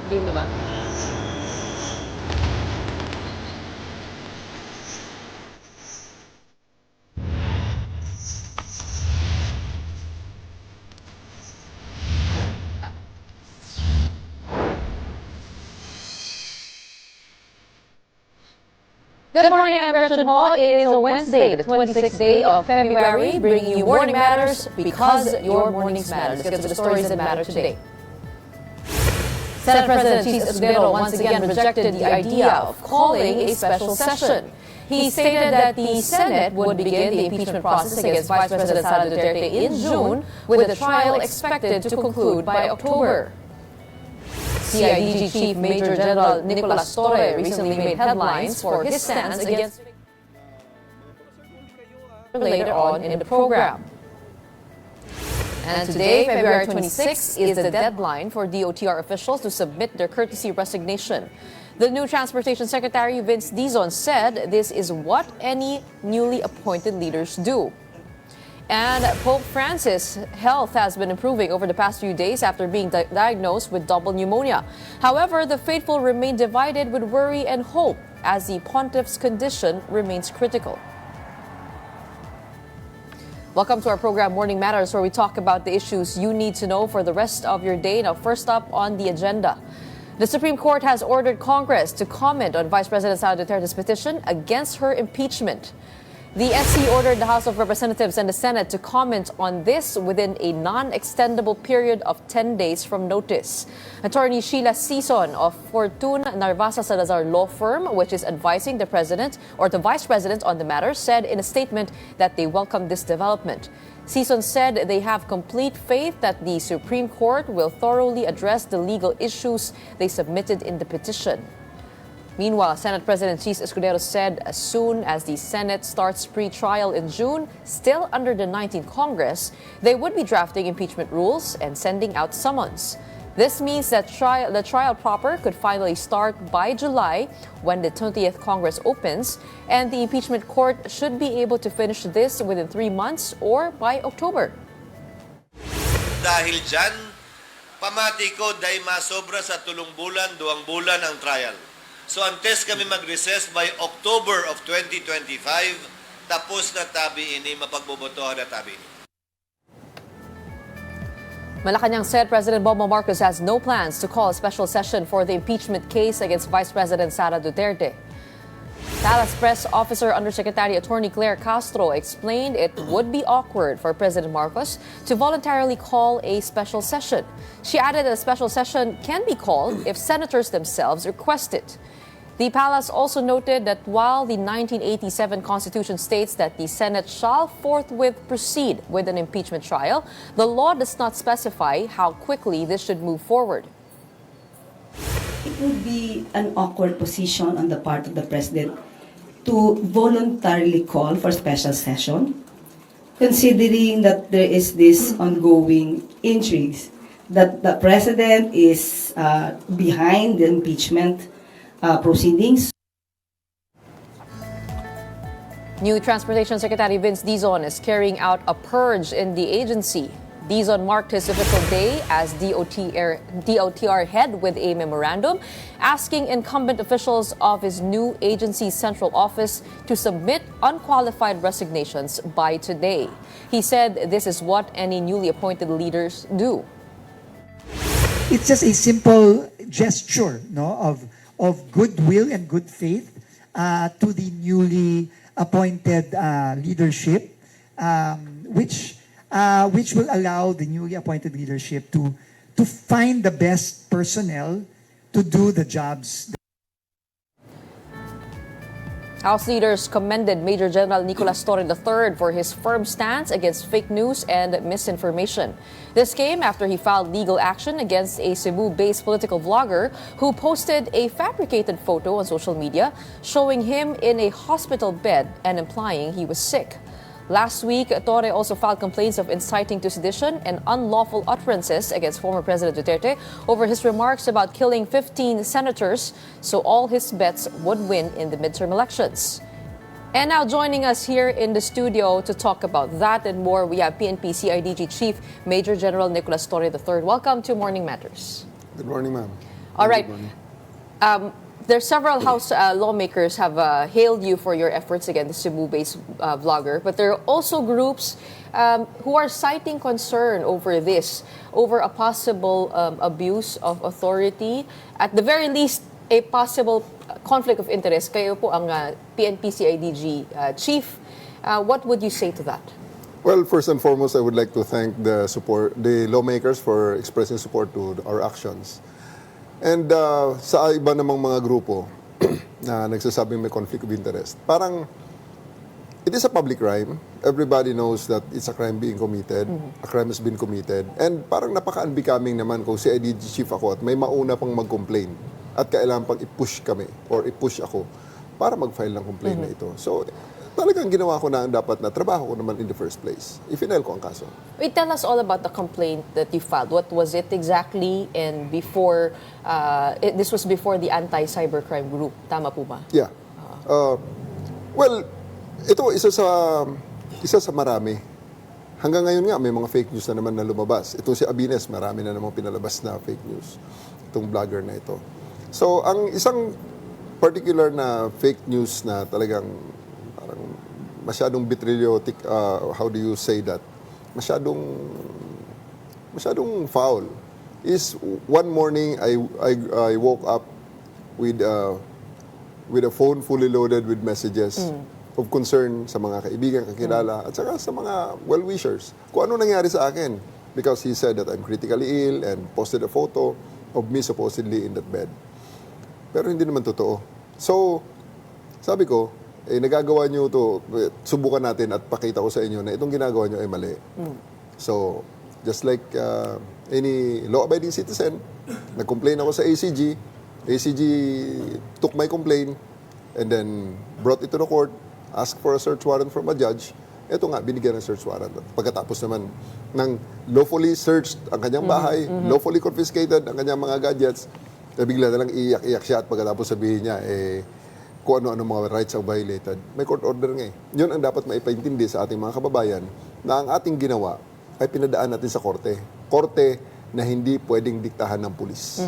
Game na ba? Good morning, I'm Gretchen Ho. It is a Wednesday, the 26th day of February, bringing you Morning Matters because your mornings matter. Let's get to the stories that matter today. Senate President Escudero once again rejected the idea of calling a special session. He stated that the Senate would begin the impeachment process against Vice President Sara in June, with the trial expected to conclude by October. CIDG Chief Major General Nicolas Torre recently made headlines for his stance against later on in the program. And today, February 26, is the deadline for DOTR officials to submit their courtesy resignation. The new Transportation Secretary Vince Dizon said this is what any newly appointed leaders do. And Pope Francis' health has been improving over the past few days after being diagnosed with double pneumonia. However, the faithful remain divided with worry and hope as the pontiff's condition remains critical. Welcome to our program, Morning Matters, where we talk about the issues you need to know for the rest of your day. Now, first up on the agenda. The Supreme Court has ordered Congress to comment on Vice President Sara Duterte's petition against her impeachment. The SC ordered the House of Representatives and the Senate to comment on this within a non-extendable period of 10 days from notice. Attorney Sheila Sison of Fortune Narvasa Salazar Law Firm, which is advising the President or the Vice President on the matter, said in a statement that they welcome this development. Sison said they have complete faith that the Supreme Court will thoroughly address the legal issues they submitted in the petition. Meanwhile, Senate President Chis Escudero said as soon as the Senate starts pre-trial in June, still under the 19th Congress, they would be drafting impeachment rules and sending out summons. This means that the trial proper could finally start by July when the 20th Congress opens, and the impeachment court should be able to finish this within 3 months or by October. Dahil dyan, pamati ko dahil masobra sa 3 bulan, 2 bulan ang trial. So antes kami mag-recess by October of 2025, tapos na tabi ini, mapagbobotohan na tabi ini. Malacanang said President Bongbong Marcos has no plans to call a special session for the impeachment case against Vice President Sara Duterte. Dallas Press Officer Undersecretary Attorney Claire Castro explained it would be awkward for President Marcos to voluntarily call a special session. She added that a special session can be called if senators themselves request it. The palace also noted that while the 1987 Constitution states that the Senate shall forthwith proceed with an impeachment trial, the law does not specify how quickly this should move forward. It would be an awkward position on the part of the President to voluntarily call for special session, considering that there is this ongoing intrigues that the President is behind the impeachment proceedings. New Transportation Secretary Vince Dizon is carrying out a purge in the agency. Dizon marked his official day as DOTR head with a memorandum asking incumbent officials of his new agency's central office to submit unqualified resignations by today. He said this is what any newly appointed leaders do. It's just a simple gesture, of goodwill and good faith to the newly appointed leadership, which will allow the newly appointed leadership to find the best personnel to do the jobs. House leaders commended Major General Nicolas Torre III for his firm stance against fake news and misinformation. This came after he filed legal action against a Cebu-based political vlogger who posted a fabricated photo on social media showing him in a hospital bed and implying he was sick. Last week, Torre also filed complaints of inciting to sedition and unlawful utterances against former President Duterte over his remarks about killing 15 senators, so all his bets would win in the midterm elections. And now joining us here in the studio to talk about that and more, we have PNP CIDG Chief Major General Nicolas Torre III. Welcome to Morning Matters. Good morning, ma'am. All right. There's several House lawmakers have hailed you for your efforts against the Cebu-based vlogger, but there are also groups who are citing concern over this, over a possible abuse of authority, at the very least, a possible conflict of interest. Kayo po ang PNP-CIDG chief. What would you say to that? Well, first and foremost, I would like to thank the lawmakers for expressing support to our actions. And sa iba namang mga grupo na nagsasabing may conflict of interest, parang it is a public crime. Everybody knows that it's a crime being committed. A crime has been committed. And parang napaka-unbecoming naman kung CIDG chief ako at may mauna pang mag-complain at kailangan pang i-push kami or i-push ako para mag-file ng complaint na ito. So, talagang ginawa ko na ang dapat na trabaho ko naman in the first place. I-file ko ang kaso. Wait, tell us all about the complaint that you filed. What was it exactly? And before, this was before the anti-cybercrime group. Tama po ba? Yeah. Well, ito isa sa marami. Hanggang ngayon nga, may mga fake news na naman na lumabas. Ito si Abines, marami na namang pinalabas na fake news. Itong vlogger na ito. So, ang isang particular na fake news na talagang masyadong vitriolic, how do you say that? Masyadong foul. Is one morning I woke up with a phone fully loaded with messages of concern sa mga kaibigan, kakilala, at saka sa mga well-wishers. Kung ano nangyari sa akin. Because he said that I'm critically ill and posted a photo of me supposedly in that bed. Pero hindi naman totoo. So, sabi ko, nagagawa nyo ito, subukan natin at pakita ko sa inyo na itong ginagawa nyo ay mali. So, just like any law-abiding citizen, nag-complain ako sa ACG, ACG took my complaint and then brought it to the court, asked for a search warrant from a judge. Ito nga, binigyan ng search warrant. Pagkatapos naman ng lawfully searched ang kanyang bahay, lawfully confiscated ang kanyang mga gadgets, bigla na lang iiyak-iyak siya at pagkatapos sabihin niya, kung ano-ano mga rights ang violated. May court order nga eh. Yun ang dapat maipaintindi sa ating mga kababayan na ang ating ginawa ay pinadaan natin sa korte. Korte na hindi pwedeng diktahan ng pulis.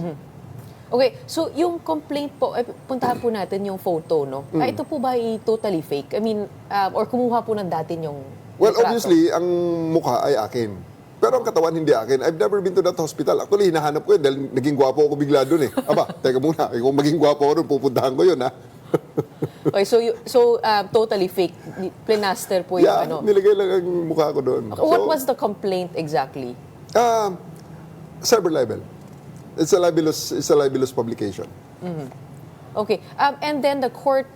Okay, so yung complaint po, puntahan po natin yung photo, no? Ito po ba ay totally fake? I mean, or kumuha po ng dati yung Well, litrato? obviously, ang mukha ay akin. Pero ang katawan hindi akin. I've never been to that hospital. Actually, hinahanap ko yun dahil naging gwapo ako bigla doon eh. Aba, teka muna. Kung maging gwapo ako doon, pupuntahan ko yun ha. Okay, so totally fake. Plinaster po yung Yeah, ano. nilagay lang ang mukha ko doon. What was the complaint exactly? Cyber libel. It's a libelous publication. Okay, and then the court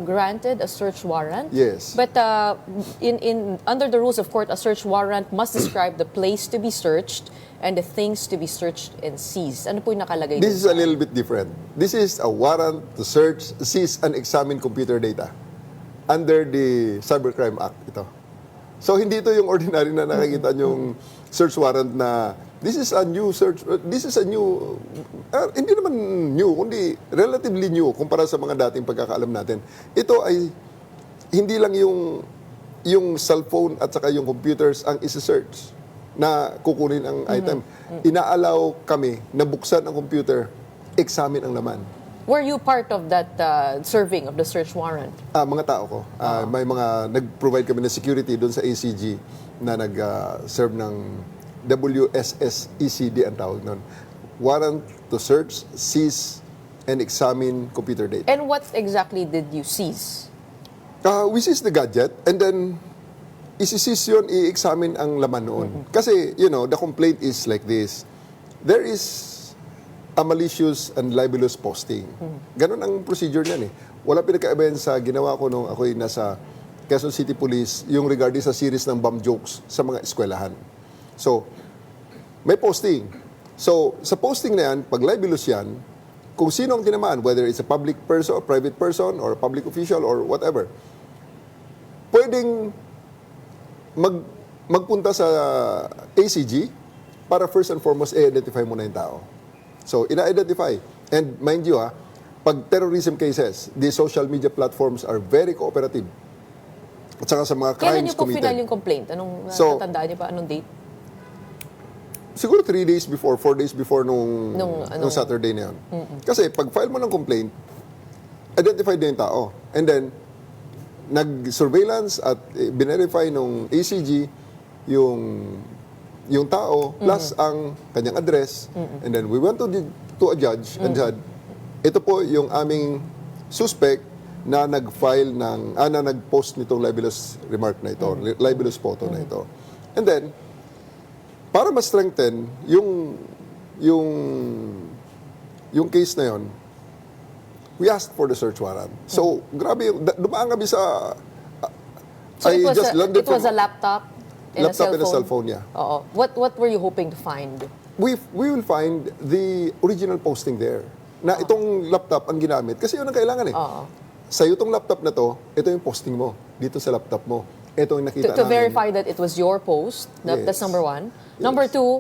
granted a search warrant. Yes. But under the rules of court, a search warrant must describe the place to be searched and the things to be searched and seized. Ano po yung nakalagay This is dun a little bit different. This is a warrant to search, seize, and examine computer data under the Cybercrime Act. Ito. So, hindi ito yung ordinary na nakikita yung search warrant na this is a new search, this is a new, hindi naman new, kundi relatively new kumpara sa mga dating pagkakaalam natin. Ito ay hindi lang yung cellphone at saka yung computers ang isa-search na kukunin ang item. Inaalaw kami na buksan ang computer, examine ang laman. Were you part of that serving of the search warrant? Mga tao ko. May mga nag-provide kami ng security doon sa ACG na nag-serve ng WSSECD ang tawag nun. Warrant to search, seize, and examine computer data. And what exactly did you seize? We seize the gadget and then isi-seize yun, i-examine ang laman noon. Kasi, the complaint is like this. There is a malicious and libelous posting. Ganon ang procedure niyan eh. Wala pinagkaibahan sa ginawa ko nung ako'y nasa Quezon City Police, yung regarding sa series ng bomb jokes sa mga eskwelahan. So, may posting. So, sa posting na yan, pag libelous yan, kung sino ang tinamaan, whether it's a public person, private person, or a public official, or whatever, pwedeng magpunta sa ACG para first and foremost, i-identify mo na yung tao. So, ina-identify. And mind you, pag terrorism cases, the social media platforms are very cooperative. At saka sa mga Kailan crimes niyo po committed. final yung complaint? Anong So, natandaan niyo pa? Anong date? siguro 3 days before, 4 days before nung Saturday na yun. Kasi pag file mo ng complaint, identified na yung tao. And then, nag-surveillance at binerify nung ACG yung tao plus ang kanyang address. And then we went to a judge and said, ito po yung aming suspect na nag-file na nag-post nitong libelous remark na ito, libelous photo na ito. And then, para ma-strengthen yung case na yon, we asked for the search warrant. So, grabe, dumaan kami sa... So it was a laptop and laptop and a cell phone, yeah. Oo. What were you hoping to find? We will find the original posting there. Na itong laptop ang ginamit. Kasi yun ang kailangan eh. Sa'yo itong laptop na to, ito yung posting mo. Dito sa laptop mo. Ito yung nakita namin. To verify that it was your post, that's number one. Yes. Number two,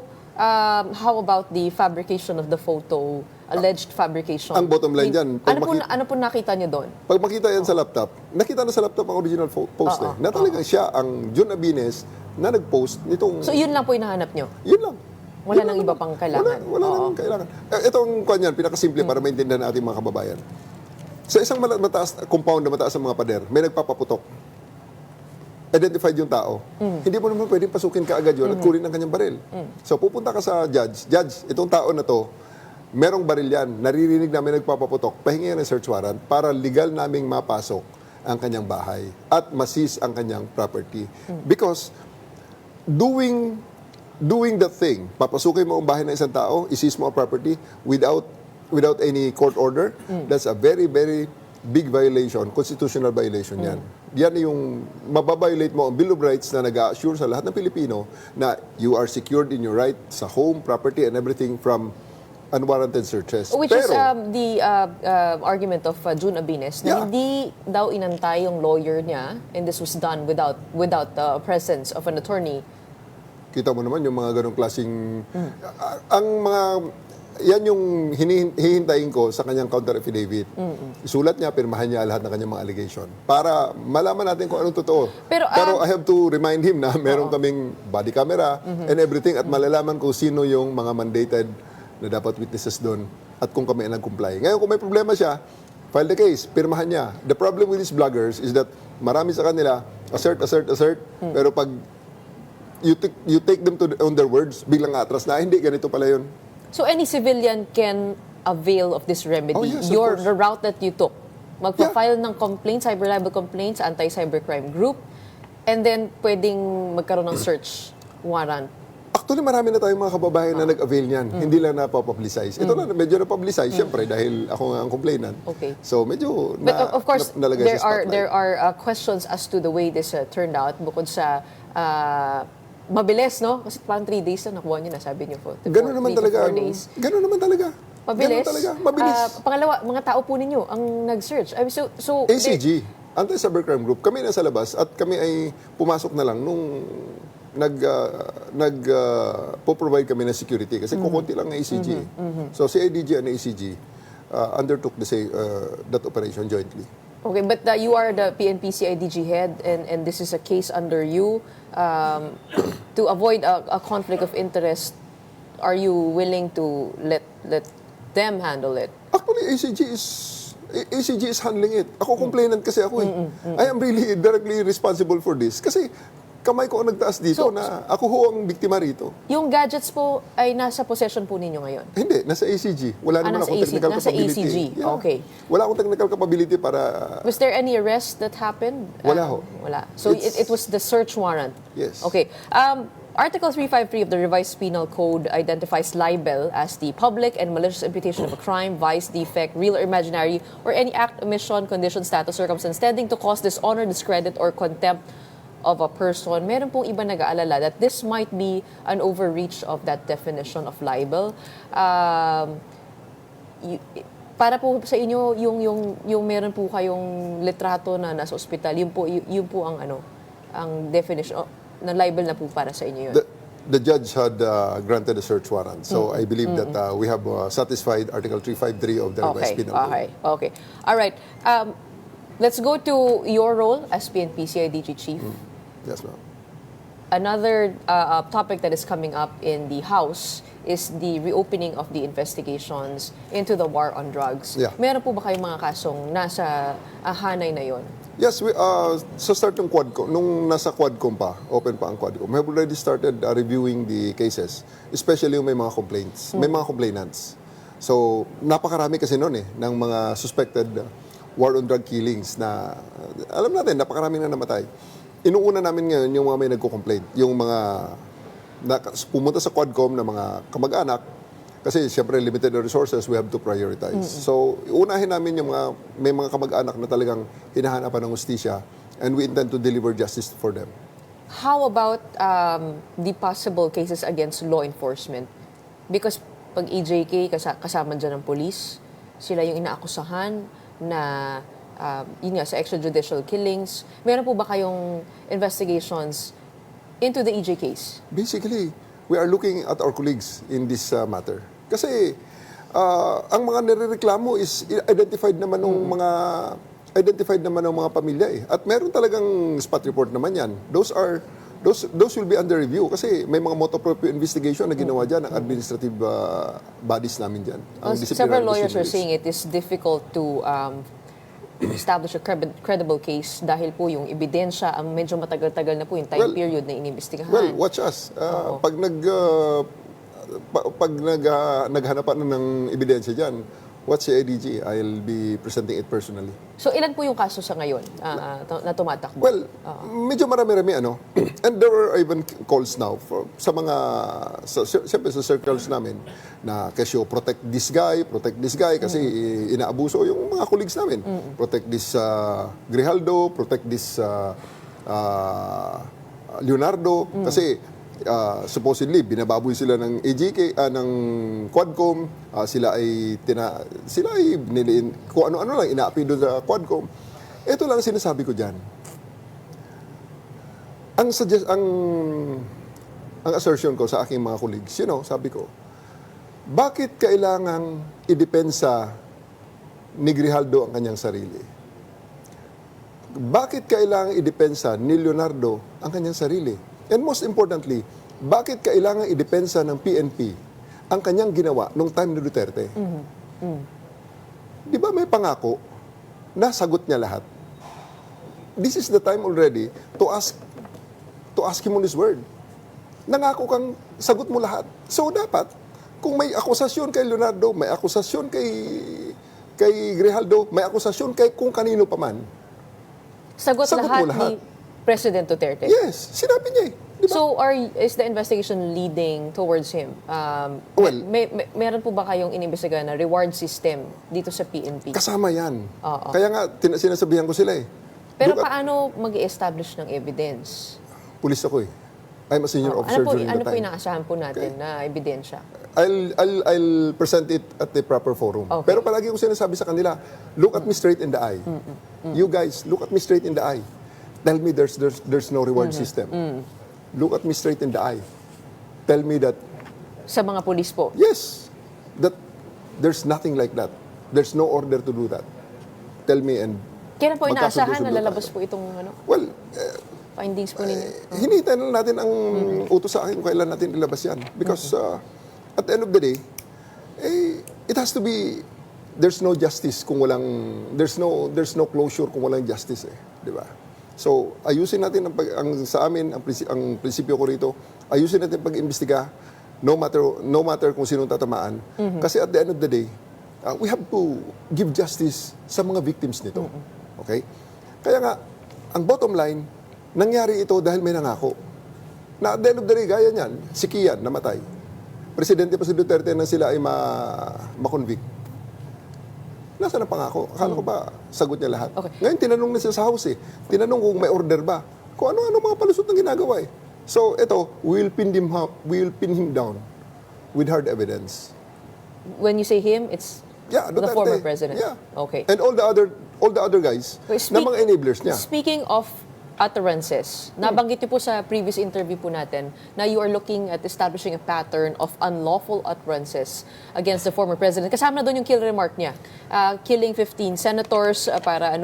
how about the fabrication of the photo? Alleged fabrication. Ang bottom line dyan. Ano po nakita niyo doon? Pag makita yan sa laptop, nakita na sa laptop ang original post eh. Na talagang siya ang Jun Abines na nag-post nitong... So yun lang po hinahanap nyo? Yun lang. Wala nang iba pang kailangan? Wala nang kailangan. Itong kanyan, pinakasimple para maintindihan ng ating mga kababayan. Sa isang compound na mataas ang mga pader, may nagpapaputok. Identified yung tao. Hindi mo naman pwedeng pasukin ka agad yun at kunin ang kanyang baril. So pupunta ka sa judge. Judge, itong tao na to, merong baril yan. Naririnig namin nagpapaputok. Pahingi yan ng search warrant para legal naming mapasok ang kanyang bahay at masis ang kanyang property. Because doing the thing, papasukin mo ang bahay ng isang tao, isis mo ang property without any court order, that's a very, very big violation, constitutional violation yan. Yan yung mababiolate mo ang Bill of Rights na nag-assure sa lahat ng Pilipino na you are secured in your right sa home, property, and everything from unwarranted searches. Which is the argument of Jun Abines na hindi daw inantay yung lawyer niya and this was done without the presence of an attorney. Kita mo naman yung mga ganong klaseng... ang mga... Yan yung hihintayin ko sa kanyang counter affidavit. Isulat niya, pirmahan niya lahat ng kanyang mga allegation para malaman natin kung anong totoo. Pero I have to remind him na meron kaming body camera and everything at malalaman kung sino yung mga mandated na dapat witnesses doon at kung kami ang nag-comply. Ngayon, kung may problema siya, file the case, pirmahan niya. The problem with these bloggers is that marami sa kanila, assert, pero pag you take them on their words, biglang atras na, hindi, ganito pala yun. So any civilian can avail of this remedy? Oh, yes, the route that you took, magpa-file ng complaints, cyber libel complaints, anti-cybercrime group, and then pwedeng magkaroon ng search warrant. Actually, marami na tayong mga kababayan na nag-avail niyan. Hindi lang napapublicize. Ito na, medyo napublicize, siyempre, dahil ako nga ang complainant. Okay. So, medyo But of course, nalagay sa spotlight. there are questions as to the way this turned out, bukod sa mabilis, no? Kasi parang 3 days na nakuha niyo na, sabi niyo po. Ganun naman talaga. Ganun naman talaga. Mabilis. Ganun talaga. Mabilis. Pangalawa, mga tao po ninyo ang nag-search. I mean, so ACG, Anti-Cybercrime Group, kami nasa labas at kami ay pumasok na lang nung po-provide kami ng security kasi kukunti lang ng ACG. So si ADG and ACG undertook that operation jointly. Okay, but you are the PNP CIDG head and this is a case under you. To avoid a conflict of interest, are you willing to let them handle it? Actually, ACG is handling it. Ako complainant kasi ako eh. I am really directly responsible for this. Kasi kamay ko ang nagtaas dito na ako ho ang biktima rito. Yung gadgets po ay nasa possession po ninyo ngayon? Hindi, nasa ACG. Wala naman akong technical capability. ACG, yeah. Okay. Wala akong technical capability para... Was there any arrest that happened? Wala ho. Wala. So it was the search warrant? Yes. Okay. Article 353 of the Revised Penal Code identifies libel as the public and malicious imputation of a crime, vice, defect, real or imaginary, or any act, omission, condition, status, circumstance tending to cause dishonor, discredit, or contempt of a person. Meron pong iba nag-aalala that this might be an overreach of that definition of libel. Para po sa inyo, yung meron po kayong litrato na nasa ospital, yun po ang definition na libel na po para sa inyo yun. The judge had granted a search warrant. So I believe that we have satisfied Article 353 of the Revised Penal Code. Okay. All right. Let's go to your role as PNP CIDG Chief. Yes, ma'am. Another topic that is coming up in the House is the reopening of the investigations into the war on drugs. Yeah. Meron po ba kayong mga kasong nasa hanay na yon? Yes, sa start ng Quadcom, nung nasa Quadcom pa, open pa ang Quadcom, we have already started reviewing the cases, especially yung may mga complaints, may mga complainants. So, napakarami kasi noon ng mga suspected war on drug killings na, alam natin, napakarami na namatay. Inuuna namin ngayon yung mga may nagko-complain, yung mga pumunta sa Quadcom na mga kamag-anak, kasi siyempre limited the resources, we have to prioritize. So, unahin namin yung may mga kamag-anak na talagang hinahanapan ng hustisya, and we intend to deliver justice for them. How about the possible cases against law enforcement? Because pag EJK, kasama dyan ng police, sila yung inaakusahan na yun nga, sa extrajudicial killings. Meron po ba kayong investigations into the EJ case? Basically, we are looking at our colleagues in this matter. Kasi ang mga nirereklamo is identified naman ng mga pamilya eh. At meron talagang spot report naman yan. Those will be under review kasi may mga motu proprio investigation na ginawa dyan ng administrative bodies namin dyan. Several lawyers are saying it is difficult to establish a credible case dahil po yung ebidensya ang medyo matagal-tagal na po yung time period na inimbestigahan. Well, watch us. Pag naghanapan na ng ebidensya dyan, watch si ADG, I'll be presenting it personally. So, ilan po yung kaso sa ngayon na tumatakbo? Well, medyo marami-rami and there are even calls now siyempre sa circles namin na kesyo protect this guy kasi inaabuso yung mga colleagues namin. Protect this Grijaldo, protect this Leonardo kasi supposedly binababoy sila ng AGK ng Quadcom, sila ay niliin kung ano-ano lang inaapi doon sa Quadcom. Ito lang sinasabi ko diyan. Ang assertion ko sa aking mga colleagues, sabi ko, bakit kailangang idepensa ni Grijaldo ang kanyang sarili? Bakit kailangang idepensa ni Leonardo ang kanyang sarili? And most importantly, bakit kailangan idepensa ng PNP ang kanyang ginawa nung time ni Duterte? Di ba may pangako na sagot niya lahat? This is the time already to ask him on his word. Nangako kang sagot mo lahat. So dapat, kung may akusasyon kay Leonardo, may akusasyon kay Grijaldo, may akusasyon kay kung kanino pa man. Sagot lahat ni President Duterte? Yes, sinabi niya eh. Diba? So, is the investigation leading towards him? Meron po ba kayong inimbestigahan na reward system dito sa PNP? Kasama yan. Kaya nga, sinasabihan ko sila eh. Pero paano mag-i-establish ng evidence? Pulis ako eh. I'm a senior officer during the time. Ano po inaasahan po natin na ebidensya? I'll present it at the proper forum. Okay. Pero palagi ko sinasabi sa kanila, look at me straight in the eye. You guys, look at me straight in the eye. Tell me there's no reward system. Look at me straight in the eye. Tell me that... Sa mga pulis po? Yes. That there's nothing like that. There's no order to do that. Tell me and... Kailan po inaasahan na lalabas po itong findings po ninyo? Hinihintay na natin ang utos sa akin kung kailan natin ilabas yan. Because at the end of the day, it has to be... There's no justice kung walang... There's no closure kung walang justice eh. Di ba? So, ayusin natin sa amin, ang prinsipyo ko rito, ayusin natin pag-imbestiga, no matter kung sinong tatamaan. Kasi at the end of the day, we have to give justice sa mga victims nito. Okay? Kaya nga, ang bottom line, nangyari ito dahil may nangako. Na at the end of the day, gaya niyan, si Kian, namatay. Presidente pa si Duterte na sila ay ma-convict. Nasaan ang pangako? Akala ko ba sagot niya lahat? Okay. Ngayon, tinanong na siya sa House eh. Tinanong kung may order ba. Kung ano-ano mga palusot na ginagawa eh. So, ito, we will pin him down with hard evidence. When you say him, it's the Duterte, former president? Yeah. Okay. And all the other guys na mga enablers niya. Speaking of utterances. Nabanggit niyo po sa previous interview po natin na you are looking at establishing a pattern of unlawful utterances against the former president. Kasama na doon yung kill remark niya. Killing 15 senators para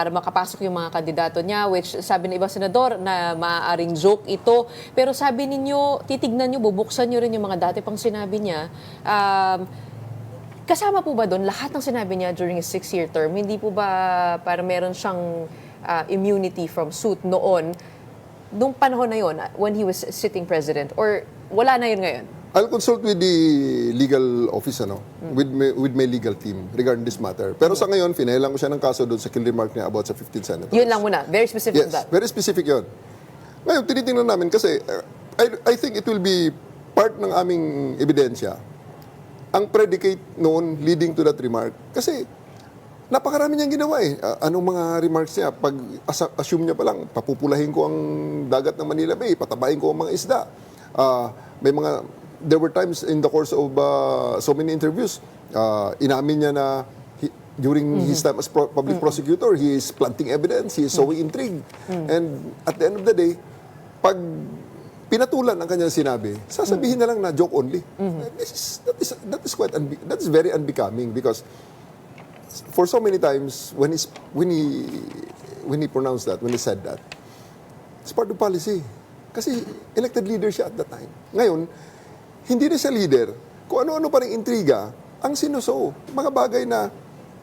makapasok yung mga kandidato niya, which sabi ng ibang senador na maaaring joke ito. Pero sabi ninyo, titignan niyo, bubuksan niyo rin yung mga dati pang sinabi niya. Kasama po ba doon lahat ng sinabi niya during his 6-year term? Hindi po ba para meron siyang immunity from suit noon, nung panahon na yon when he was sitting president, or wala na yun ngayon? I'll consult with the legal office, with my legal team regarding this matter. Pero sa ngayon, finailan ko siya ng kaso doon sa kill remark niya about sa 15 senators. Yun lang muna. Very specific Yes, that. very specific yun. Ngayon, tinitingnan namin kasi I think it will be part ng aming ebidensya ang predicate noon leading to that remark. Kasi napakarami niyang ginawa eh. Anong mga remarks niya? Pag assume niya pa lang, papupulahin ko ang dagat ng Manila Bay, patabahin ko ang mga isda. There were times in the course of so many interviews, inamin niya na during his time as public prosecutor, he is planting evidence, he is sowing intrigue. And at the end of the day, pag pinatulan ang kanyang sinabi, sasabihin na lang na joke only. That's very unbecoming because for so many times when he pronounced that, when he said that, it's part of policy. Kasi elected leader siya at that time. Ngayon, hindi na siya leader. Kung ano-ano pa rin intriga, ang sinuso, mga bagay na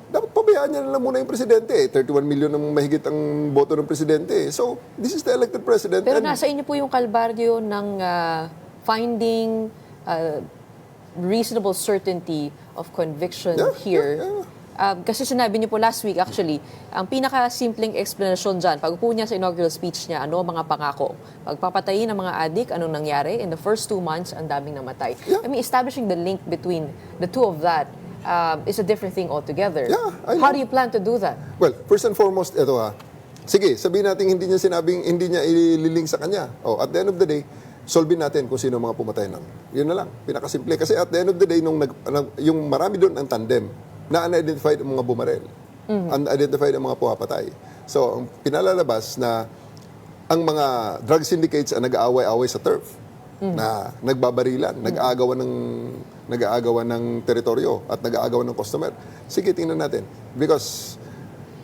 dapat pabayaan niya na lang muna yung presidente. 31 million ang mahigit ang boto ng presidente. So, this is the elected president. Pero nasa inyo po yung kalbaryo ng finding reasonable certainty of conviction here. Kasi sinabi niyo po last week actually, ang pinaka-simpleng explanation dyan, pag upo niya sa inaugural speech niya, ano ang mga pangako? Pagpapatayin ng mga adik, anong nangyari? In the first 2 months, ang daming namatay. I mean, establishing the link between the two of that is a different thing altogether. How do you plan to do that? Well, first and foremost, ito sige, sabihin natin hindi niya ililing sa kanya. At the end of the day, solvein natin kung sino mga pumatay nun. Yun na lang, pinakasimple. Kasi at the end of the day, yung marami doon ang tandem, na unidentified ang mga bumarel, unidentified ang mga pumapatay. So, ang pinalalabas na ang mga drug syndicates ang nag-aaway-away sa turf, na nagbabarilan, nag-aagawan ng teritoryo at nag-aagawan ng customer. Sige, tingnan natin. Because,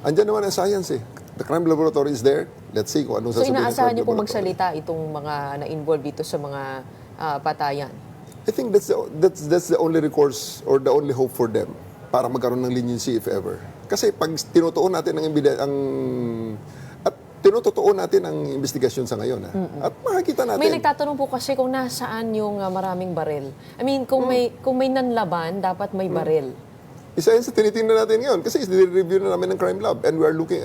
andyan naman ang science eh. The crime laboratory is there. Let's see kung anong sasabihin ng crime laboratory. So, inaasahan niyo po magsalita itong mga na-involve dito sa mga patayan? I think that's the only recourse or the only hope for them para magkaroon ng leniency if ever. Kasi pag tinutuon natin ang investigasyon sa ngayon, at makikita natin. May nagtatanong po kasi kung nasaan yung maraming baril. I mean, kung may nanlaban, dapat may baril. Isa yun sa tinitingnan natin ngayon kasi i-review na namin ng crime lab and we are looking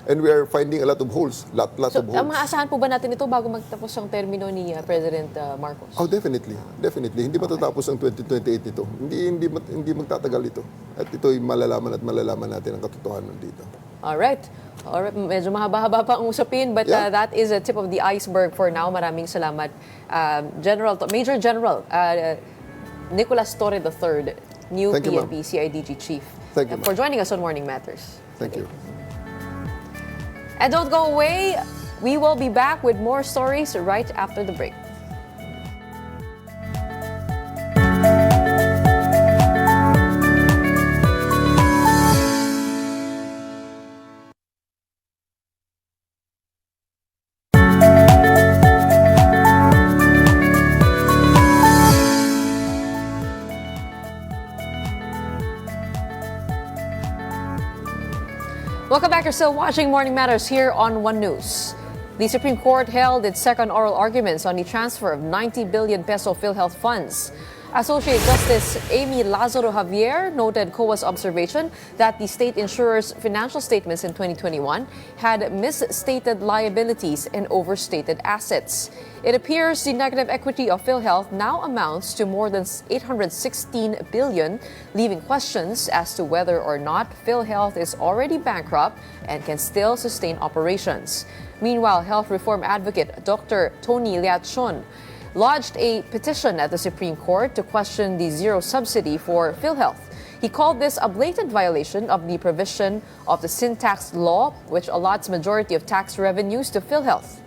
and we are finding a lot of holes. Lot of holes. Maasahan po ba natin ito bago magtapos ang termino ni President Marcos? Oh, definitely. Definitely. Hindi matatapos ang 2028 ito. Hindi magtatagal ito. At ito'y malalaman natin ang katotohanan dito. Alright. Medyo mahaba-haba pa ang usapin, but that is a tip of the iceberg for now. Maraming salamat, Major General Nicolas Torre III, new PNP CIDG Chief, for joining us on Morning Matters. Thank you. And don't go away. We will be back with more stories right after the break. Welcome back. You're still watching Morning Matters here on One News. The Supreme Court held its second oral arguments on the transfer of 90 billion peso PhilHealth funds. Associate Justice Amy Lazaro Javier noted COA's observation that the state insurer's financial statements in 2021 had misstated liabilities and overstated assets. It appears the negative equity of PhilHealth now amounts to more than 816 billion, leaving questions as to whether or not PhilHealth is already bankrupt and can still sustain operations. Meanwhile, health reform advocate Dr. Tony Liachon lodged a petition at the Supreme Court to question the zero subsidy for PhilHealth. He called this a blatant violation of the provision of the sin tax law, which allots majority of tax revenues to PhilHealth.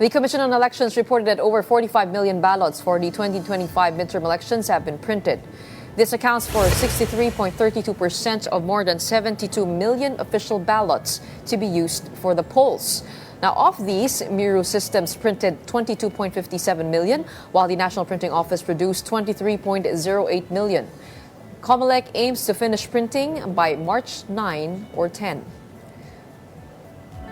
The Commission on Elections reported that over 45 million ballots for the 2025 midterm elections have been printed. This accounts for 63.32% of more than 72 million official ballots to be used for the polls. Now, of these, Miru Systems printed 22.57 million, while the National Printing Office produced 23.08 million. COMELEC aims to finish printing by March 9 or 10.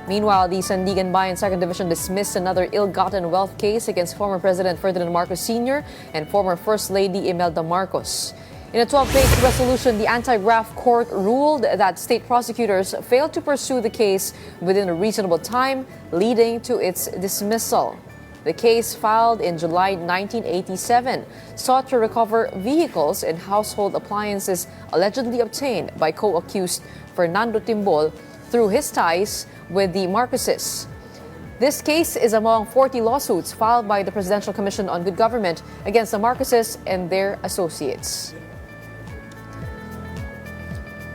Meanwhile, the Sandigan Bayan 2nd Division dismissed another ill-gotten wealth case against former President Ferdinand Marcos Sr. and former First Lady Imelda Marcos. In a 12-page resolution, the anti-graft court ruled that state prosecutors failed to pursue the case within a reasonable time, leading to its dismissal. The case, filed in July 1987, sought to recover vehicles and household appliances allegedly obtained by co-accused Fernando Timbol through his ties with the Marcoses. This case is among 40 lawsuits filed by the Presidential Commission on Good Government against the Marcoses and their associates.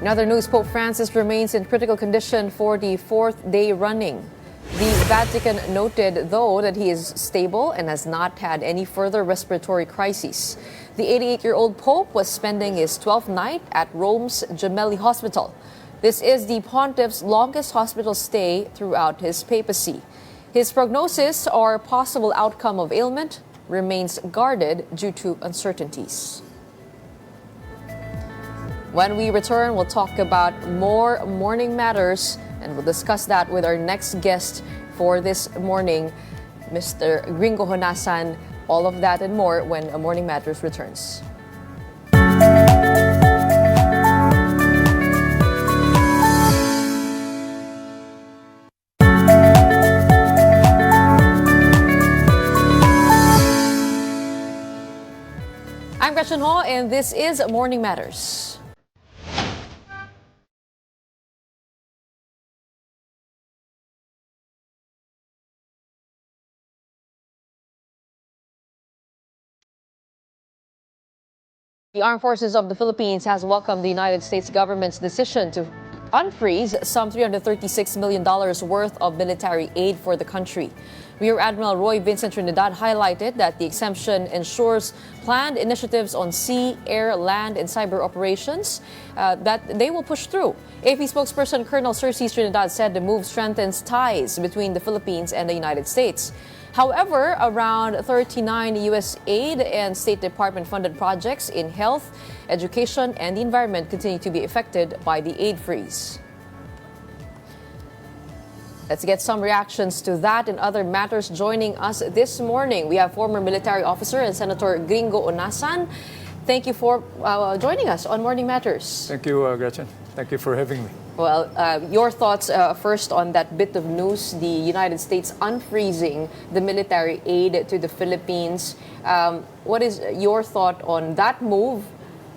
In other news, Pope Francis remains in critical condition for the fourth day running. The Vatican noted, though, that he is stable and has not had any further respiratory crises. The 88-year-old Pope was spending his 12th night at Rome's Gemelli Hospital. This is the pontiff's longest hospital stay throughout his papacy. His prognosis or possible outcome of ailment remains guarded due to uncertainties. When we return, we'll talk about more morning matters, and we'll discuss that with our next guest for this morning, Mr. Gringo Honasan. All of that and more when Morning Matters returns. I'm Gretchen Ho, and this is Morning Matters. The Armed Forces of the Philippines has welcomed the United States government's decision to unfreeze some $336 million worth of military aid for the country. Rear Admiral Roy Vincent Trinidad highlighted that the exemption ensures planned initiatives on sea, air, land, and cyber operations that they will push through. AP spokesperson Colonel Cersei Trinidad said the move strengthens ties between the Philippines and the United States. However, around 39 U.S. aid and State Department-funded projects in health, education, and the environment continue to be affected by the aid freeze. Let's get some reactions to that and other matters. Joining us this morning, we have former military officer and Senator Gringo Honasan. Thank you for joining us on Morning Matters. Thank you, Gretchen. Thank you for having me. Well, your thoughts first on that bit of news, the United States unfreezing the military aid to the Philippines. What is your thought on that move?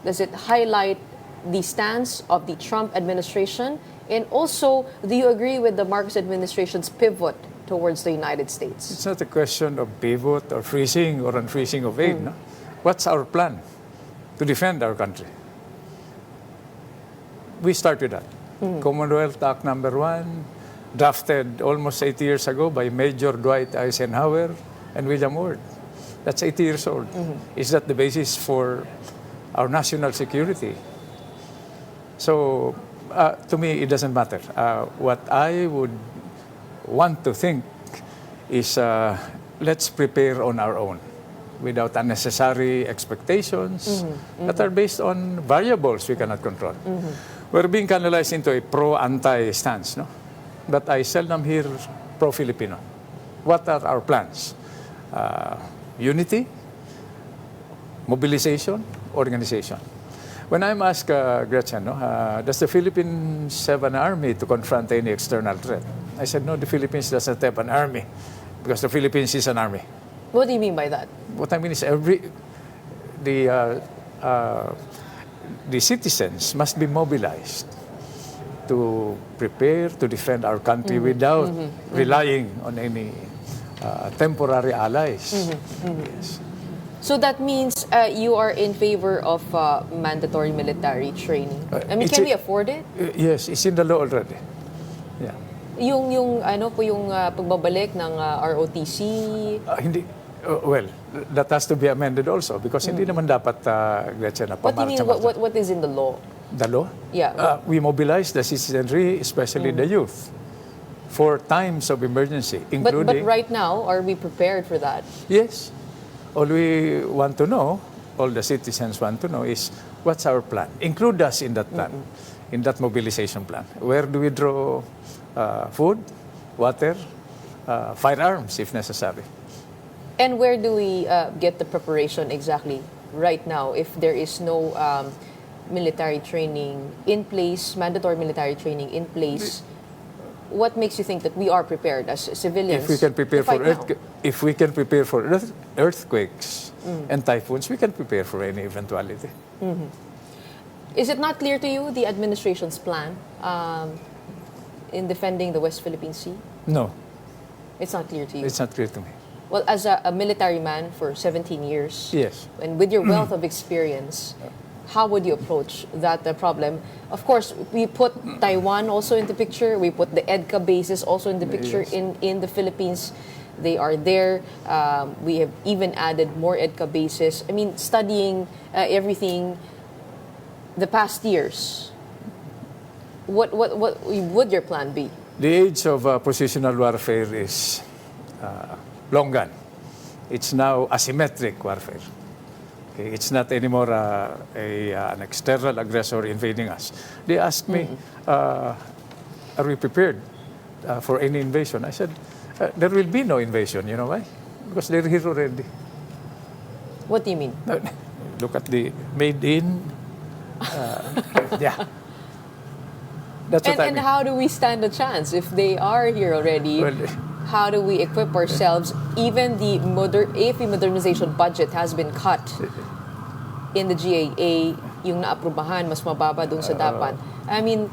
Does it highlight the stance of the Trump administration? And also, do you agree with the Marcos administration's pivot towards the United States? It's not a question of pivot or freezing or unfreezing of aid. No? What's our plan to defend our country? We started that. Commonwealth Act number 1, drafted almost 80 years ago by Major Dwight Eisenhower and William Ward. That's 80 years old. Is that the basis for our national security? So, to me, it doesn't matter. What I would want to think is let's prepare on our own without unnecessary expectations that are based on variables we cannot control. We're being canalized into a pro-anti stance, no? But I seldom hear pro-Filipino. What are our plans? Unity, mobilization, organization. When I'm asked, Gretchen, does the Philippines have an army to confront any external threat? I said, no, the Philippines doesn't have an army because the Philippines is an army. What do you mean by that? What I mean is the citizens must be mobilized to prepare to defend our country without relying on any temporary allies. Yes. So that means you are in favor of mandatory military training. I mean, can we afford it? Yes, it's in the law already. Yeah. Yung ano po yung pagbabalik ng ROTC? Hindi, well, that has to be amended also because hindi naman dapat, Gretchen, na What do you mean? What is in the law? The law? Yeah. We mobilize the citizenry, especially the youth, for times of emergency, including... But right now, are we prepared for that? Yes. All we want to know, all the citizens want to know is what's our plan. Include us in that plan, in that mobilization plan. Where do we draw food, water, firearms if necessary? And where do we get the preparation exactly right now if there is no military training in place, mandatory military training in place? What makes you think that we are prepared as civilians? If we can prepare to fight now? if we can prepare for earthquakes and typhoons, we can prepare for any eventuality. Is it not clear to you the administration's plan in defending the West Philippine Sea? No, It's not clear to you. it's not clear to me. Well, as a military man for 17 years, Yes. and with your wealth of experience, how would you approach that problem? Of course, we put Taiwan also in the picture. We put the EDCA bases also in the picture in the Philippines. They are there. We have even added more EDCA bases. I mean, studying everything the past years. What would your plan be? The age of positional warfare is long gone. It's now asymmetric warfare. Okay? It's not anymore an external aggressor invading us. They asked me, are we prepared for any invasion? I said, there will be no invasion. You know why? Because they're here already. What do you mean? Look at the made in. Yeah. That's what I And mean. how do we stand a chance if they are here already? Well, How do we equip ourselves? Even the AFP modernization budget has been cut in the GAA. Yung naaprubahan, mas mababa dun sa dapat. I mean,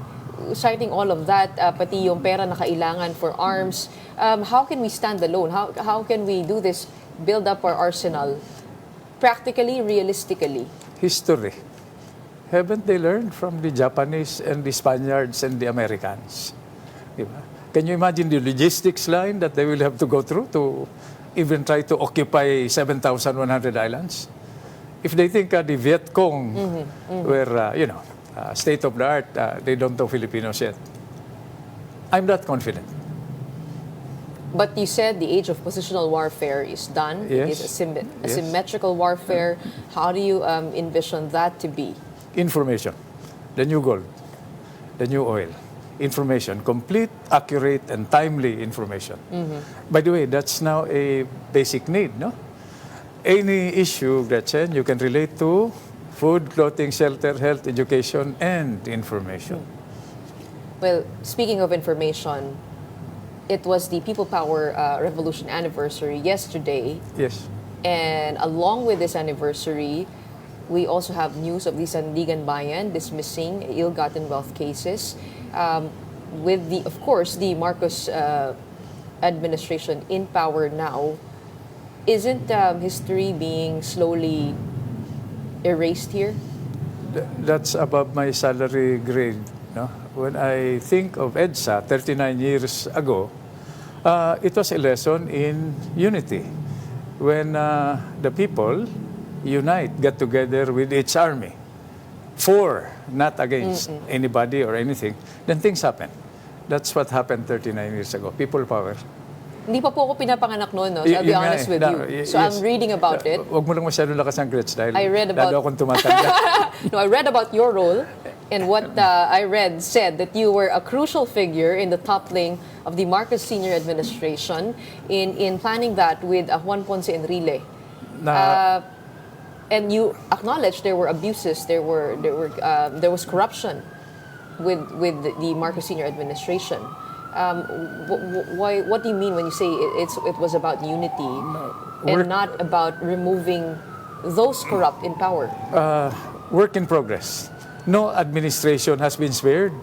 citing all of that, pati yung pera na kailangan for arms, how can we stand alone? How can we do this, build up our arsenal, practically, realistically? History. Haven't they learned from the Japanese and the Spaniards and the Americans? Diba? Can you imagine the logistics line that they will have to go through to even try to occupy 7,100 islands? If they think the Viet Cong were, state of the art, they don't know Filipinos yet. I'm not confident. But you said the age of positional warfare is done. Yes. It's asymmetrical warfare. How do you envision that to be? Information, the new gold, the new oil. Information, complete, accurate, and timely information. By the way, that's now a basic need, no? Any issue, Gretchen, you can relate to food, clothing, shelter, health, education, and information. Well, speaking of information, it was the People Power Revolution anniversary yesterday. Yes. And along with this anniversary, we also have news of the Sandigan Bayan dismissing ill-gotten wealth cases. With of course, the Marcos administration in power now, isn't history being slowly erased here? That's above my salary grade. No? When I think of EDSA 39 years ago, it was a lesson in unity. When the people unite, get together with its army, for, not against anybody or anything, then things happen. That's what happened 39 years ago. People power. Hindi pa po ako pinapanganak noon, no? So I'll be honest with you. So I'm reading about it. Huwag mo lang masyado lakas ang grits dahil I read about- lalo akong tumatanda. No, I read about your role, and what I read said that you were a crucial figure in the toppling of the Marcos Senior Administration in planning that with Juan Ponce Enrile. And you acknowledged there were abuses, there was corruption with the Marcos Senior Administration. What do you mean when you say it was about unity and not about removing those corrupt in power? Work in progress. No administration has been spared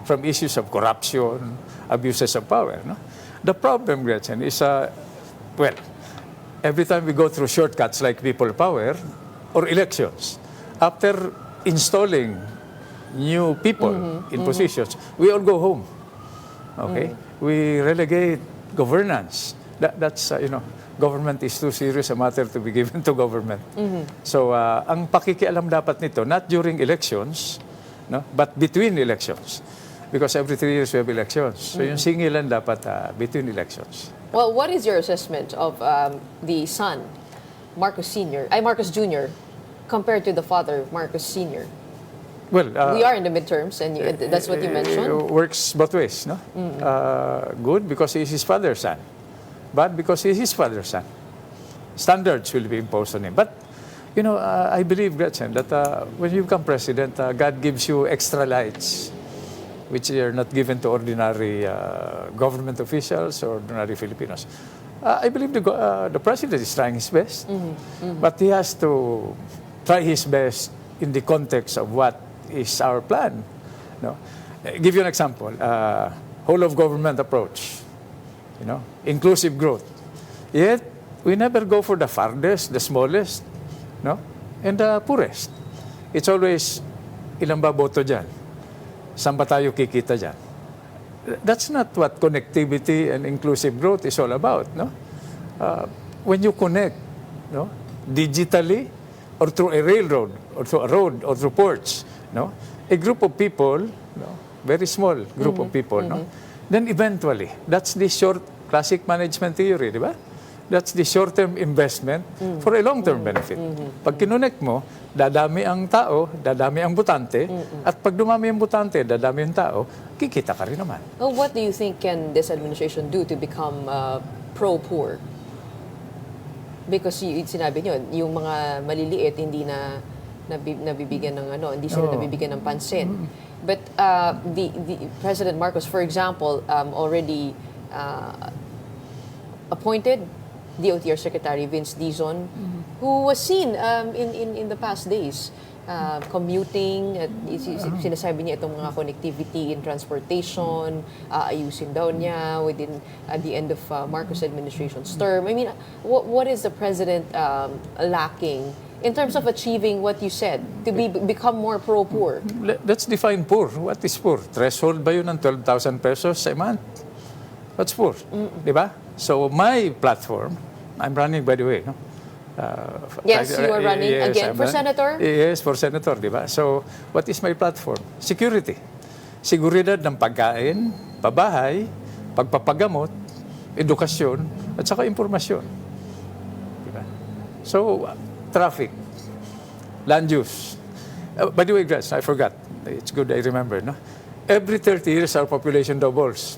from issues of corruption, abuses of power. No? The problem, Gretchen, is, well, every time we go through shortcuts like people power or elections, after installing new people in positions, we all go home. Okay? We relegate governance. That's, government is too serious a matter to be given to government. So, ang pakikialam dapat nito, not during elections, no, but between elections. Because every 3 years we have elections. So, yung singilan dapat between elections. Well, what is your assessment of the son, Marcos Jr., compared to the father, Marcos Sr.? Well, we are in the midterms, and that's what you mentioned. It works both ways, no? Good because he's his father's son. Bad because he's his father's son. Standards will be imposed on him. But, I believe, Gretchen, that when you become president, God gives you extra lights, which are not given to ordinary government officials or ordinary Filipinos. I believe the president is trying his best, but he has to try his best in the context of what is our plan. No? Give you an example. Whole of government approach. Inclusive growth. Yet, we never go for the farthest, the smallest, no? And the poorest. It's always, ilan ba boto dyan? Saan ba tayo kikita dyan? That's not what connectivity and inclusive growth is all about, no? When you connect, no, digitally, or through a railroad, or through a road, or through ports, no, a group of people, no, very small group of people, no, then eventually, that's the classic management theory, di ba? That's the short-term investment for a long-term benefit. Pag kinonect mo, dadami ang tao, dadami ang butante, at pag dumami ang butante, dadami ang tao, kikita ka rin naman. Well, what do you think can this administration do to become pro-poor? Because sinabi nyo, yung mga maliliit hindi na nabibigyan ng hindi sila nabibigyan ng pansin. But the President Marcos, for example, already appointed DOTR Secretary Vince Dizon, who was seen in the past days commuting. Sinasabi niya itong mga connectivity in transportation, ayusin daw niya at the end of Marcos administration's term. I mean, what is the President lacking in terms of achieving what you said, to become more pro-poor? Let's define poor. What is poor? Threshold ba yun ng 12,000 pesos a month? What's poor? Di ba? So my platform, I'm running by the way, no? Yes, you are running again for senator? Yes, for senator, di ba? So what is my platform? Security. Seguridad ng pagkain, pabahay, pagpapagamot, edukasyon, at saka impormasyon. Di ba? So, traffic, land use. By the way, Gretchen, I forgot. It's good I remember, no? Every 30 years, our population doubles.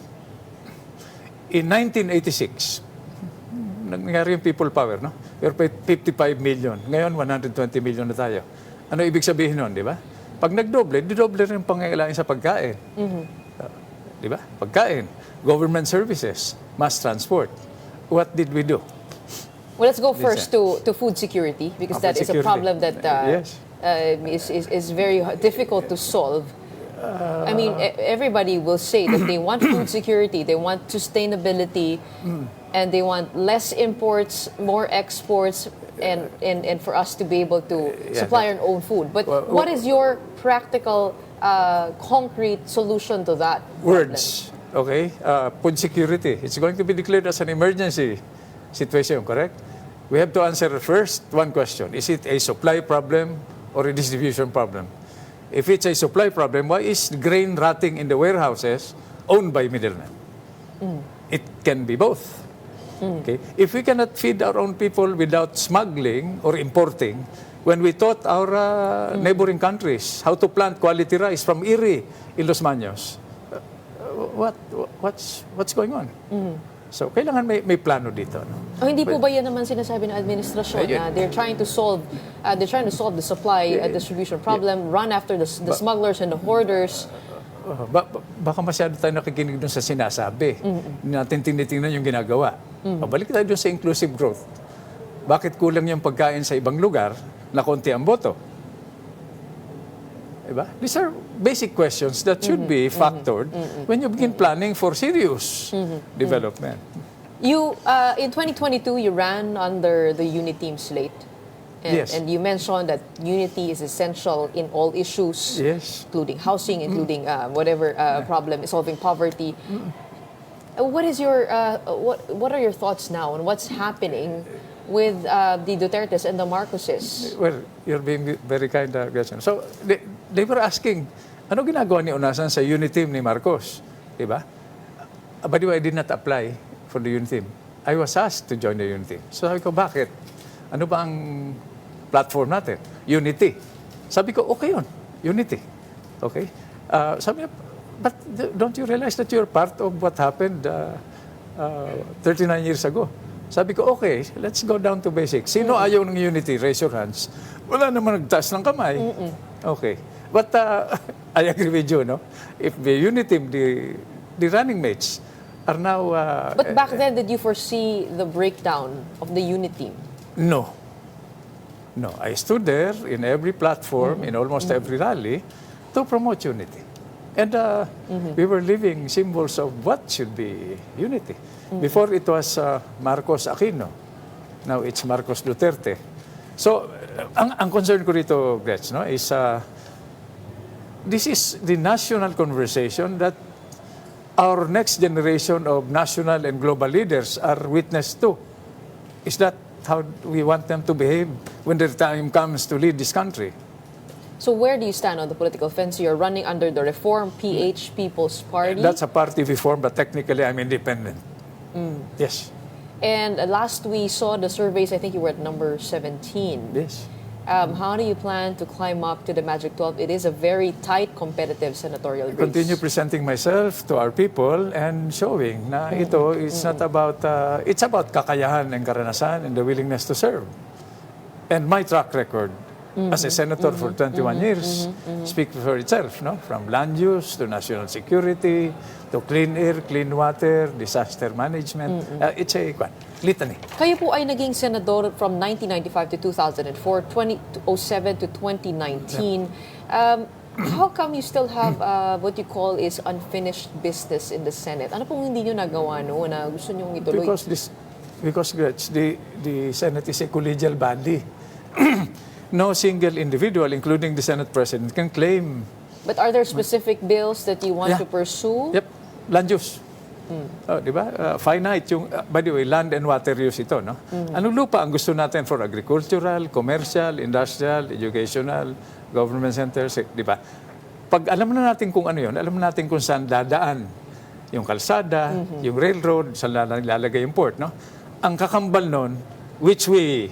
In 1986, nangyari yung people power, no? We were 55 million. Ngayon, 120 million na tayo. Ano ibig sabihin nun, di ba? Pag nagdoble, didoble rin yung pangangailangan sa pagkain. Di ba? Pagkain, government services, mass transport. What did we do? Well, let's go first to food security, because that is a problem that yes. is very difficult to solve. I mean, everybody will say that they want food security, they want sustainability, and they want less imports, more exports, and for us to be able to supply our own food. But what is your practical, concrete solution to that words, okay? Food security. It's going to be declared as an emergency situation, correct? We have to answer first one question. Is it a supply problem or a distribution problem? If it's a supply problem, why is grain rotting in the warehouses owned by middlemen? It can be both. Okay? If we cannot feed our own people without smuggling or importing, when we taught our neighboring countries how to plant quality rice from Erie in Los Maños, what's going on? So, kailangan may plano dito. No? Hindi po ba yan naman sinasabi ng administrasyon na they're trying to solve the supply distribution problem, run after the smugglers and the hoarders? Baka masyado tayo nakikinig dun sa sinasabi. Hindi natin tinitingnan yung ginagawa. Pabalik tayo dun sa inclusive growth. Bakit kulang yung pagkain sa ibang lugar na konti ang boto? Diba? These are basic questions that should be factored when you begin planning for serious development. You, in 2022, you ran under the Uniteam slate. And, Yes. and you mentioned that unity is essential in all issues, Yes. including housing, including whatever problem, solving poverty. What is your what are your thoughts now on what's happening with the Dutertes and the Marcoses? Well, you're being very kind, Gretchen. So, they were asking, ano ginagawa ni Honasan sa Uniteam ni Marcos? Diba? By the way, I did not apply for the Uniteam. I was asked to join the Uniteam. So sabi ko, bakit? Ano ba ang platform natin? Unity. Sabi ko, okay yun. Unity. Okay? Sabi niya, but don't you realize that you're part of what happened 39 years ago? Sabi ko, okay, let's go down to basics. Sino ayaw ng unity? Raise your hands. Wala naman nagtaas ng kamay. Okay. But I agree with you, no? If the unity, the running mates are now... But back then, did you foresee the breakdown of the unity? No. No. I stood there in every platform, in almost every rally, to promote unity. And we were living symbols of what should be unity. Before it was Marcos Aquino. Now it's Marcos Duterte. So, ang concern ko rito, Gretch, no, is this is the national conversation that our next generation of national and global leaders are witness to. Is that how we want them to behave when their time comes to lead this country? So where do you stand on the political fence? You're running under the Reform PH People's Party. That's a party reform, but technically I'm independent. Yes. And last we saw the surveys, I think you were at number 17. Yes. How do you plan to climb up to the Magic 12? It is a very tight, competitive senatorial race. Continue presenting myself to our people and showing na ito is not about, it's about kakayahan and karanasan and the willingness to serve. And my track record as a senator for 21 years speaks for itself, no? From land use to national security to clean air, clean water, disaster management. It's a litany. Kayo po ay naging senador from 1995 to 2004, 2007 to 2019. How come you still have what you call is unfinished business in the Senate? Ano pong hindi nyo nagawa no na gusto nyong ituloy? Because Gretch, the Senate is a collegial body. No single individual, including the Senate President, can claim. But are there specific bills that you want to pursue? Yep, land use. Di ba? Finite yung, by the way, land and water use ito, no? Anong lupa ang gusto natin for agricultural, commercial, industrial, educational, government centers, di ba? Pag alam na natin kung ano yun, alam na natin kung saan dadaan yung kalsada, yung railroad, saan lalagay yung port, no? Ang kakambal nun, which we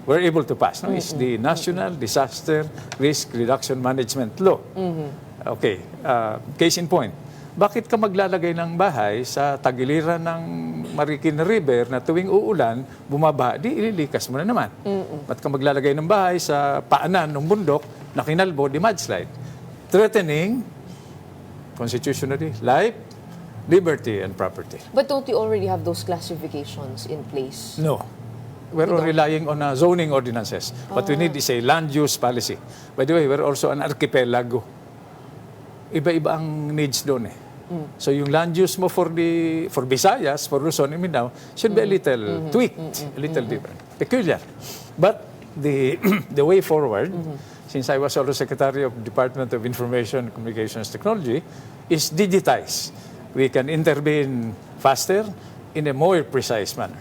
were able to pass, no, is the National Disaster Risk Reduction Management Law. Okay, case in point. Bakit ka maglalagay ng bahay sa tagiliran ng Marikina River na tuwing uulan, bumabaha, di ililikas mo na naman. Ba't ka maglalagay ng bahay sa paanan ng bundok na kinalbo, di mudslide? Threatening, constitutionally, life, liberty, and property. But don't you already have those classifications in place? No. We're relying on zoning ordinances. What we need is a land use policy. By the way, we're also an archipelago. Iba-iba ang needs doon eh. So yung land use mo for Visayas, for Luzon and Mindanao should be a little tweaked, a little different, peculiar. But the way forward, since I was also Secretary of Department of Information and Communications Technology, is digitize. We can intervene faster in a more precise manner.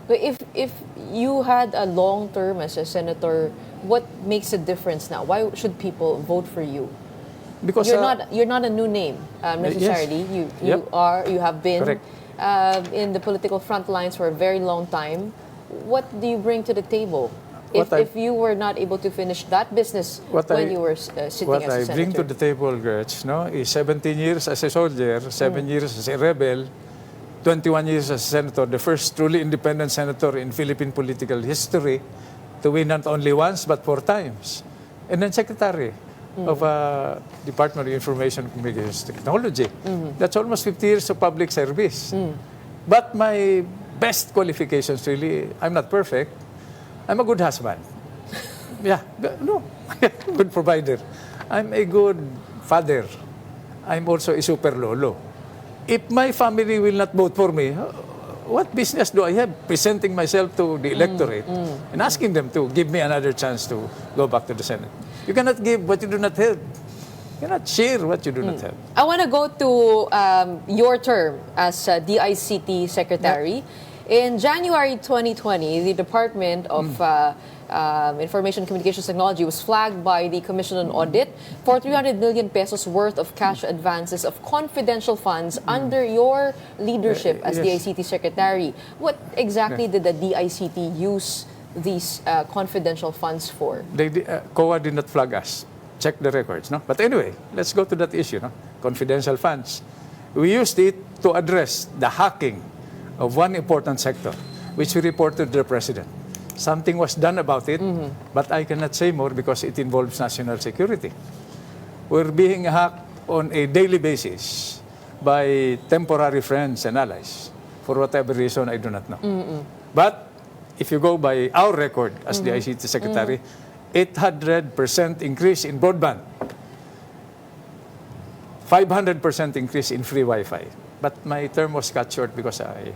But if you had a long term as a senator, what makes a difference now? Why should people vote for you? Because you're not a new name necessarily. Yes. You have been Correct. In the political front lines for a very long time. What do you bring to the table? If you were not able to finish that business when you were sitting as a senator? What I bring to the table, Gretch, no, is 17 years as a soldier, 7 years as a rebel, 21 years as a senator, the first truly independent senator in Philippine political history to win not only once but 4 times. And then secretary of Department of Information and Communications Technology. That's almost 50 years of public service. But my best qualifications really, I'm not perfect. I'm a good husband. Yeah, no, good provider. I'm a good father. I'm also a super lolo. If my family will not vote for me, what business do I have presenting myself to the electorate and asking them to give me another chance to go back to the Senate? You cannot give what you do not have. You cannot share what you do not have. I want to go to your term as DICT Secretary. In January 2020, the Department of Information and Communications Technology was flagged by the Commission on Audit for 300 million pesos worth of cash advances of confidential funds under your leadership as Yes. DICT Secretary. What exactly did the DICT use these confidential funds for? COA did not flag us. Check the records, no? But anyway, let's go to that issue, no? Confidential funds. We used it to address the hacking of one important sector, which we reported to the President. Something was done about it, but I cannot say more because it involves national security. We're being hacked on a daily basis by temporary friends and allies. For whatever reason, I do not know. But if you go by our record as the ICT Secretary, 800% increase in broadband, 500% increase in free Wi-Fi. But my term was cut short because I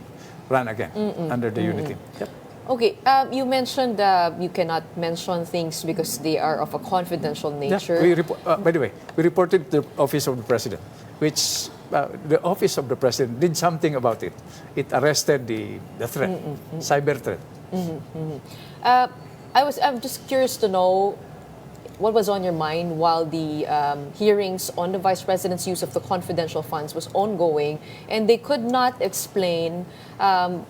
ran again under the unity. Yep. Okay, you mentioned you cannot mention things because they are of a confidential nature. By the way, we reported to the Office of the President, which the Office of the President did something about it. It arrested the threat, cyber threat. I'm just curious to know what was on your mind while the hearings on the Vice President's use of the confidential funds was ongoing, and they could not explain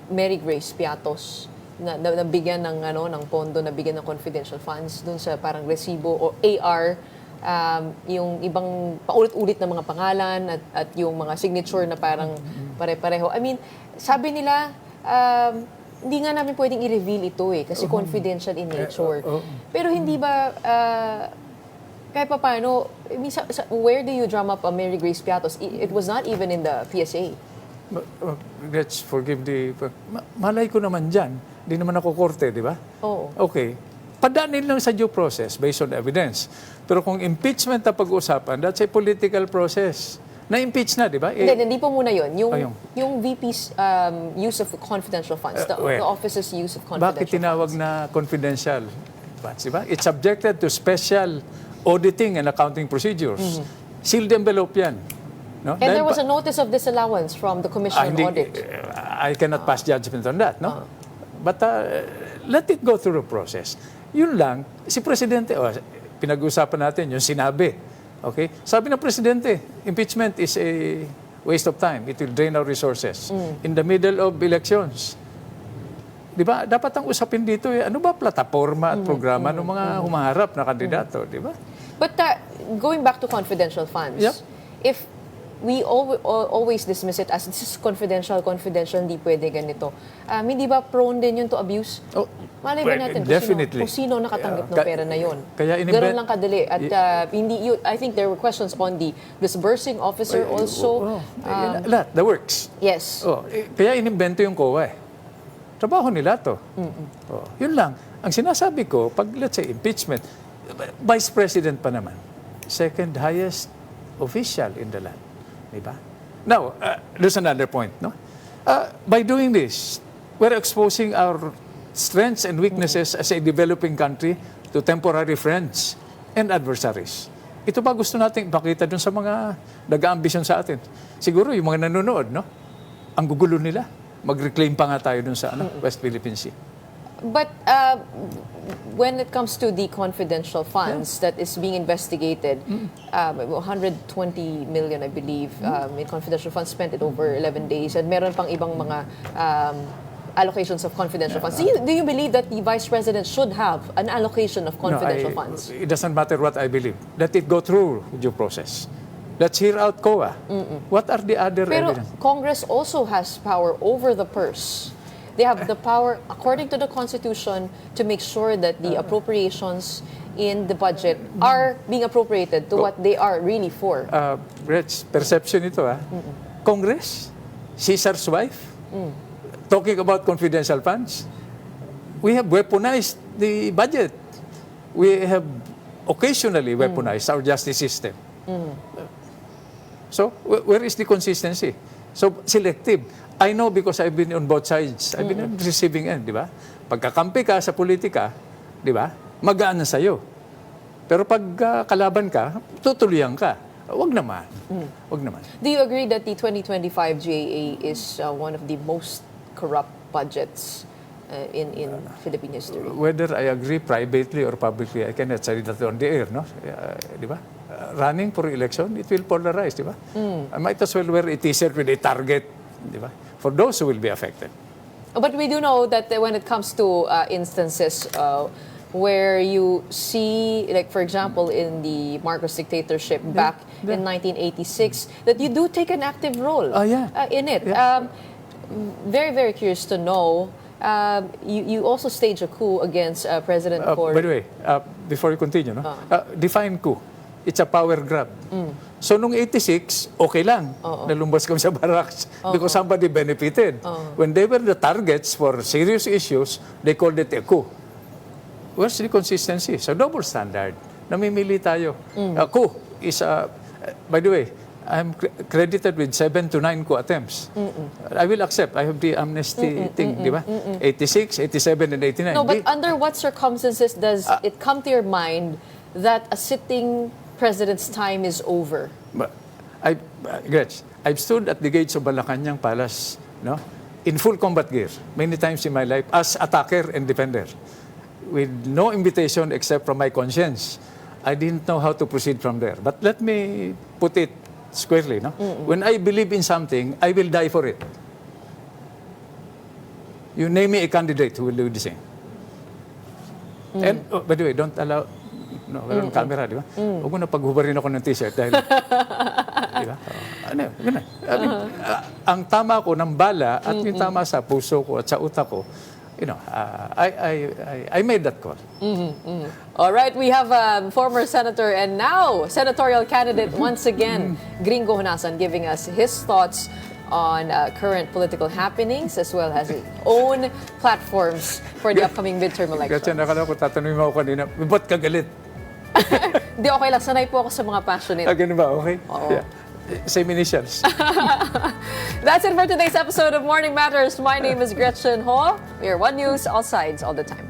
Mary Grace Piatos na bigyan ng pondo, na bigyan ng confidential funds dun sa parang resibo o AR, yung ibang paulit-ulit na mga pangalan at yung mga signature na parang pare-pareho. I mean, sabi nila, hindi nga namin pwedeng i-reveal ito kasi confidential in nature. Pero hindi ba, kahit pa paano, where do you drum up a Mary Grace Piatos? It was not even in the PSA. Let's forgive malay ko naman dyan. Di naman ako korte, di ba? Oo. Okay. Padaanin lang sa due process based on evidence. Pero kung impeachment na pag-uusapan, that's a political process. Na-impeach na, di ba? Hindi po muna yun. Yung VP's use of confidential funds, the office's use of confidential Bakit tinawag funds. na confidential funds, di ba? It's subjected to special auditing and accounting procedures. Sealed envelope yan. No? And there was a notice of disallowance from the Commission on Audit. I cannot pass judgment on that, no? But let it go through the process. Yun lang, si Presidente, pinag-usapan natin yung sinabi. Okay? Sabi ng Presidente, impeachment is a waste of time. It will drain our resources. In the middle of elections. Di ba? Dapat ang usapin dito, ano ba plataforma at programa ng mga humaharap na kandidato, di ba? But going back to confidential funds, if we always dismiss it as this is confidential, hindi pwede ganito. Hindi ba prone din yun to abuse? Malay ba natin kung sino nakatanggap ng pera na yun? Ganun lang kadali. At I think there were questions on the disbursing officer also. Lahat, the works. Yes. Kaya inimbento yung COA Trabaho nila to. Yun lang. Ang sinasabi ko, pag let's say impeachment, Vice President pa naman, second highest official in the land. Diba? Now, there's another point. No? By doing this, we're exposing our strengths and weaknesses as a developing country to temporary friends and adversaries. Ito ba gusto nating ipakita dun sa mga nag-aambisyon sa atin? Siguro yung mga nanonood, no? Ang gugulo nila. Mag-reclaim pa nga tayo dun sa West Philippine Sea. But when it comes to the confidential funds that is being investigated, 120 million, I believe, in confidential funds spent it over 11 days. And meron pang ibang mga allocations of confidential funds. Do you believe that the Vice President should have an allocation of confidential funds? It doesn't matter what I believe. Let it go through due process. Let's hear out COA. What are the other evidence? Pero Congress also has power over the purse. They have the power, according to the Constitution, to make sure that the appropriations in the budget are being appropriated to what they are really for. Rich, perception ito, Congress, Caesar's wife, talking about confidential funds. We have weaponized the budget. We have occasionally weaponize our justice system. So, where is the consistency? So, selective. I know because I've been on both sides. I've been on the receiving end, di ba? Pagkakampi ka sa politika, di ba? Magaan na sa'yo. Pero pag kalaban ka, tutuloyan ka. Wag naman. Wag naman. Do you agree that the 2025 GAA is one of the most corrupt budgets in Philippine history? Whether I agree privately or publicly, I cannot say that on the air, no? Di ba? Running for election, it will polarize, di ba? I might as well wear a t-shirt with a target, di ba? For those who will be affected. But we do know that when it comes to instances where you see, like for example, in the Marcos dictatorship back in 1986, that you do take an active role in it. Yeah. Very, very curious to know. You also staged a coup against President Torre. By the way, before you continue, no? Define coup. It's a power grab. So, nung 86, okay lang. Nalumbas kami sa barracks because somebody benefited. When they were the targets for serious issues, they called it a coup. Where's the consistency? So, double standard. Namimili tayo. Coup is by the way, I'm credited with 7 to 9 coup attempts. I will accept. I have the amnesty thing, di ba? 86, 87, and 89. No, but under what circumstances does it come to your mind that a sitting president's time is over? Gretch, I've stood at the gates of Malacanang Palace, no, in full combat gear many times in my life as attacker and defender, with no invitation except from my conscience. I didn't know how to proceed from there. But let me put it squarely, no? When I believe in something, I will die for it. You name me a candidate who will do the same. And, by the way, don't allow... No, walang camera, di ba? Huwag mo na paghubarin ako ng t-shirt dahil... di ba? Ganun. I mean, ang tama ko ng bala at yung tama sa puso ko at sa utak ko, you know, I made that call. All right, we have former senator and now senatorial candidate once again, Gringo Honasan, giving us his thoughts on current political happenings as well as his own platforms for the upcoming midterm elections. Gretchen, nakala ko tatanungin mo ako kanina, ba't ka galit? Hindi, okay lang. Sanay po ako sa mga passionate. Ganun ba? Okay? Oo. Yeah. Same initials. That's it for today's episode of Morning Matters. My name is Gretchen Ho. We are One News, all sides, all the time.